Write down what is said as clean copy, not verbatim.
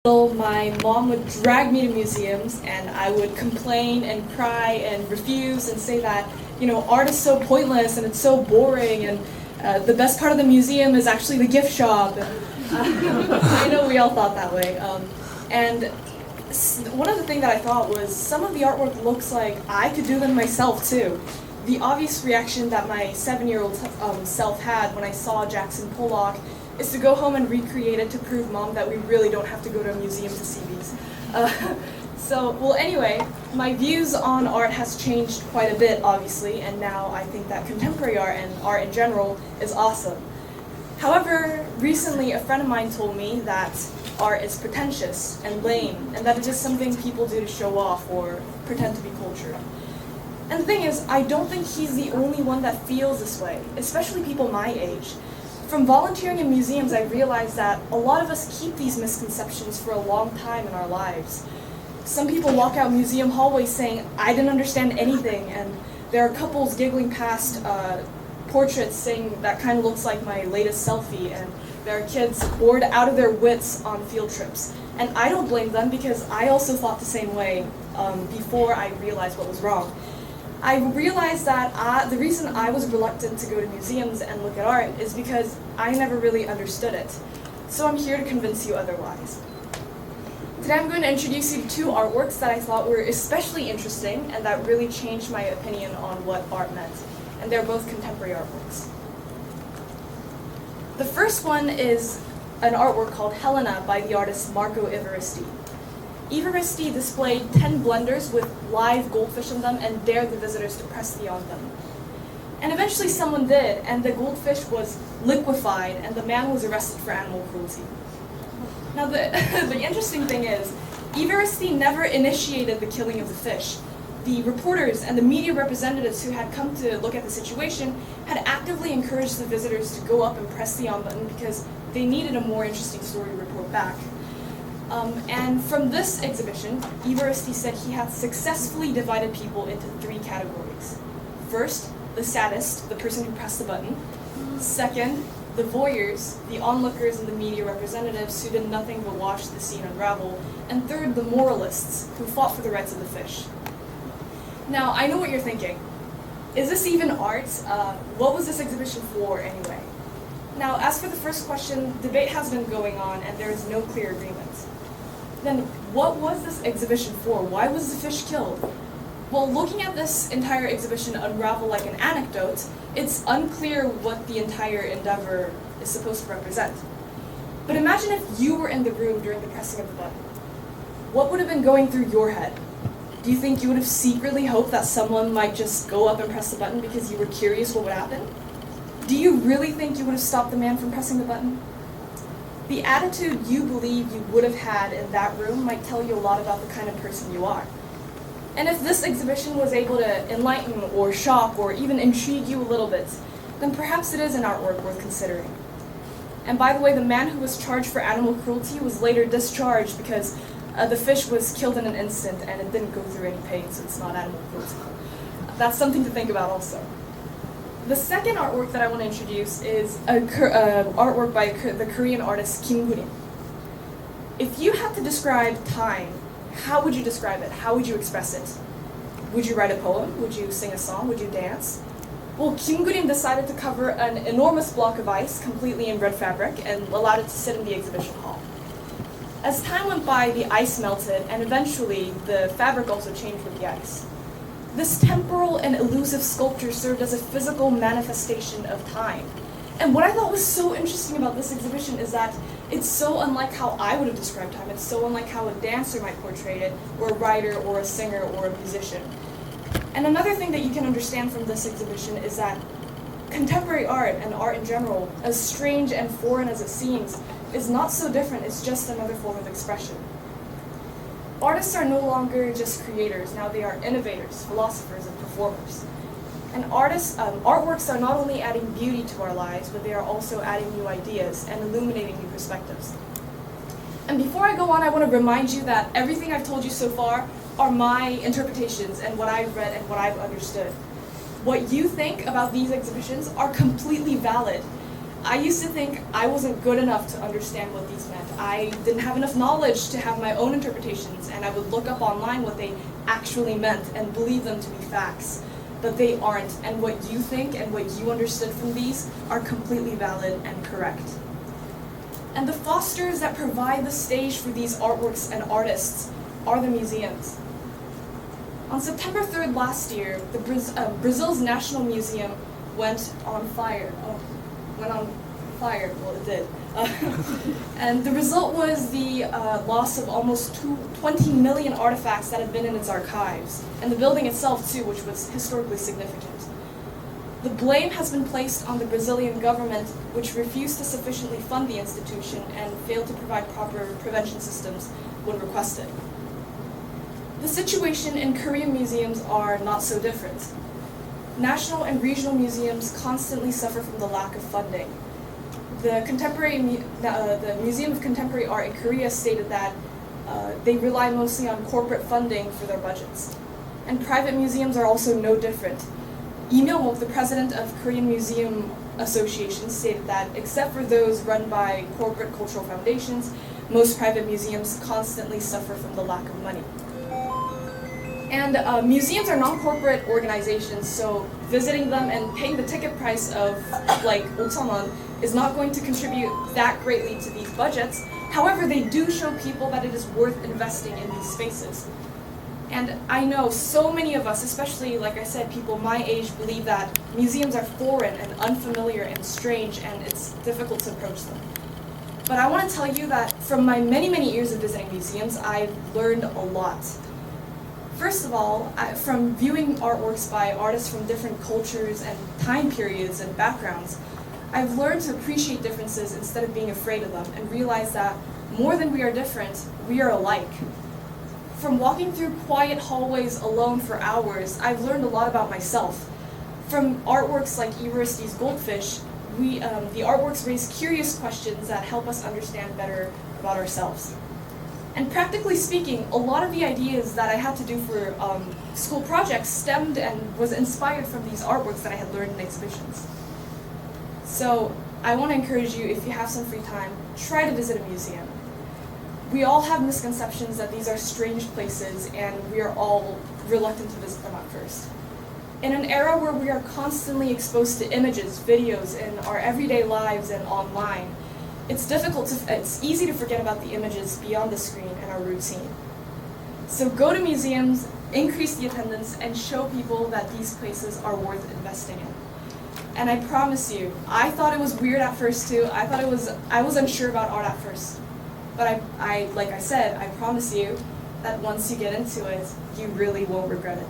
My mom would drag me to museums, and I would complain and cry and refuse and say that, art is so pointless and it's so boring, and the best part of the museum is actually the gift shop. I know we all thought that way. And one of the things that I thought was some of the artwork looks like I could do them myself too. The obvious reaction that my 7-year-old self had when I saw Jackson Pollock is to go home and recreate it to prove Mom that we really don't have to go to a museum to see these. Anyway, my views on art has changed quite a bit, obviously, and now I think that contemporary art and art in general is awesome. However, recently a friend of mine told me that art is pretentious and lame, and that it is something people do to show off or pretend to be cultured. And the thing is, I don't think he's the only one that feels this way, especially people my age. From volunteering in museums, I realized that a lot of us keep these misconceptions for a long time in our lives. Some people walk out museum hallways saying, "I didn't understand anything," and there are couples giggling past portraits saying, "That kind of looks like my latest selfie," and there are kids bored out of their wits on field trips. And I don't blame them because I also thought the same way before I realized what was wrong. I realized that the reason I was reluctant to go to museums and look at art is because I never really understood it. So I'm here to convince you otherwise. Today I'm going to introduce you to two artworks that I thought were especially interesting and that really changed my opinion on what art meant. And they're both contemporary artworks. The first one is an artwork called Helena by the artist Marco Ivaristi. Ivaristi displayed 10 blenders with live goldfish in them and dared the visitors to press beyond them. And eventually someone did, and the goldfish was liquefied, and the man was arrested for animal cruelty. Now the interesting thing is, Ivaristi never initiated the killing of the fish. The reporters and the media representatives who had come to look at the situation had actively encouraged the visitors to go up and press the on button because they needed a more interesting story to report back. And from this exhibition, Ivaristi said he had successfully divided people into 3 categories. First, the sadist, the person who pressed the button. Second, the voyeurs, the onlookers and the media representatives who did nothing but watch the scene unravel. And third, the moralists, who fought for the rights of the fish. Now, I know what you're thinking. Is this even art? What was this exhibition for anyway? Now, as for the first question, debate has been going on and there is no clear agreement. Then, what was this exhibition for? Why was the fish killed? Well, looking at this entire exhibition unravel like an anecdote, it's unclear what the entire endeavor is supposed to represent. But imagine if you were in the room during the pressing of the button. What would have been going through your head? Do you think you would have secretly hoped that someone might just go up and press the button because you were curious what would happen? Do you really think you would have stopped the man from pressing the button? The attitude you believe you would have had in that room might tell you a lot about the kind of person you are. And if this exhibition was able to enlighten or shock or even intrigue you a little bit, then perhaps it is an artwork worth considering. And by the way, the man who was charged for animal cruelty was later discharged because the fish was killed in an instant and it didn't go through any pain, so it's not animal cruelty. That's something to think about also. The second artwork that I want to introduce is artwork by the Korean artist Kim Gurim. If you had to describe time, how would you describe it? How would you express it? Would you write a poem? Would you sing a song? Would you dance? Well, Kim Gurim decided to cover an enormous block of ice completely in red fabric and allowed it to sit in the exhibition hall. As time went by, the ice melted, and eventually the fabric also changed with the ice. This temporal and elusive sculpture served as a physical manifestation of time. And what I thought was so interesting about this exhibition is that it's so unlike how I would have described time. It's so unlike how a dancer might portray it, or a writer, or a singer, or a musician. And another thing that you can understand from this exhibition is that contemporary art, and art in general, as strange and foreign as it seems, is not so different. It's just another form of expression. Artists are no longer just creators. Now they are innovators, philosophers, and performers. And artworks are not only adding beauty to our lives, but they are also adding new ideas and illuminating new perspectives. And before I go on, I want to remind you that everything I've told you so far are my interpretations and what I've read and what I've understood. What you think about these exhibitions are completely valid. I used to think I wasn't good enough to understand what these meant. I didn't have enough knowledge to have my own interpretations, and I would look up online what they actually meant and believe them to be facts. But they aren't, and what you think and what you understood from these are completely valid and correct. And the fosters that provide the stage for these artworks and artists are the museums. On September 3rd last year, Brazil's National Museum went on fire. Well, it did. And the result was the loss of almost 20 million artifacts that had been in its archives, and the building itself too, which was historically significant. The blame has been placed on the Brazilian government, which refused to sufficiently fund the institution and failed to provide proper prevention systems when requested. The situation in Korean museums are not so different. National and regional museums constantly suffer from the lack of funding. The Museum of Contemporary Art in Korea stated that they rely mostly on corporate funding for their budgets. And private museums are also no different. Lee Myung-wook, the president of Korean Museum Association, stated that except for those run by corporate cultural foundations, most private museums constantly suffer from the lack of money. And museums are non-corporate organizations, so visiting them and paying the ticket price of like 5,000 won is not going to contribute that greatly to these budgets. However, they do show people that it is worth investing in these spaces. And I know so many of us, especially, like I said, people my age, believe that museums are foreign and unfamiliar and strange, and it's difficult to approach them. But I want to tell you that from my many, many years of visiting museums, I've learned a lot. First of all, from viewing artworks by artists from different cultures and time periods and backgrounds, I've learned to appreciate differences instead of being afraid of them and realize that more than we are different, we are alike. From walking through quiet hallways alone for hours, I've learned a lot about myself. From artworks like Everesti's Goldfish, the artworks raise curious questions that help us understand better about ourselves. And practically speaking, a lot of the ideas that I had to do for school projects stemmed and was inspired from these artworks that I had learned in exhibitions. So I want to encourage you, if you have some free time, try to visit a museum. We all have misconceptions that these are strange places, and we are all reluctant to visit them at first. In an era where we are constantly exposed to images, videos in our everyday lives and online, it's easy to forget about the images beyond the screen and our routine. So go to museums, increase the attendance, and show people that these places are worth investing in. And I promise you, I thought it was weird at first too. I was unsure about art at first. But like I said, I promise you that once you get into it, you really won't regret it.